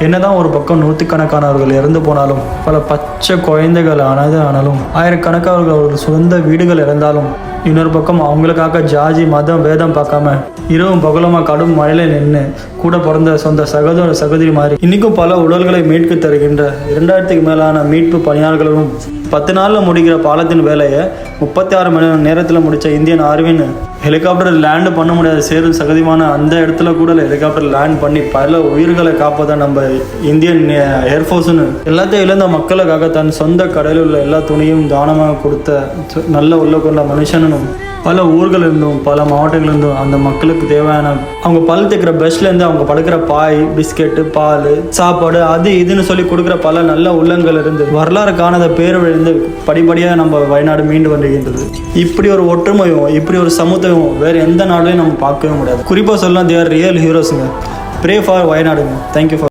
என்னதான் ஒரு பக்கம் நூற்றுக்கணக்கானவர்கள் இறந்து போனாலும், பல பச்சை குழந்தைகள் ஆனாலும், ஆயிரக்கணக்கானவர்கள் அவர்கள் சொந்த வீடுகள் இறந்தாலும், இன்னொரு பக்கம் அவங்களுக்காக ஜாதி மதம் வேதம் பார்க்காம இரவும் பகலமாக கடும் மழையில நின்று கூட பிறந்த சொந்த சகோதரி மாதிரி இன்னைக்கும் பல உடல்களை மீட்கு தருகின்ற 2000க்கு மேலான மீட்பு பணியாளர்களும் 10 நாளில் முடிக்கிற பாலத்தின் வேலையை 36 மணி நேரத்தில் முடித்த இந்தியன் ஆர்மின்னு ஹெலிகாப்டர் லேண்டு பண்ண முடியாத சேரும் சகதியமான அந்த இடத்துல கூட ஹெலிகாப்டர் லேண்ட் பண்ணி பல உயிர்களை காப்பதான் நம்ம இந்தியன் ஏர்ஃபோர்ஸ்னு எல்லாத்தையும் இழந்த மக்களுக்காக தன் சொந்த கடையில் உள்ள எல்லா துணியும் தானமாக கொடுத்த நல்ல உள்ள கொண்ட மனுஷனும் பல ஊர்கள் இருந்தும் பல மாவட்டங்கள் இருந்தும் அந்த மக்களுக்கு தேவையான அவங்க பல் தைக்கிற ப்ரஷ்லேருந்து அவங்க படுக்கிற பாய், பிஸ்கெட்டு, பால், சாப்பாடு அது இதுன்னு சொல்லி கொடுக்குற பல நல்ல உள்ளங்கள் இருந்து வரலாறு காணாத பேரழிந்து படிப்படியாக நம்ம வயநாடு மீண்டு வருகின்றது. இப்படி ஒரு ஒற்றுமையும் இப்படி ஒரு சமுதாயம் வேறு எந்த நாடுலையும் நம்ம பார்க்கவே முடியாது. குறிப்பாக சொல்லலாம், தே ஆர் ரியல் ஹீரோஸுங்க. ப்ரே ஃபார் வயநாடுங்க. Thank you for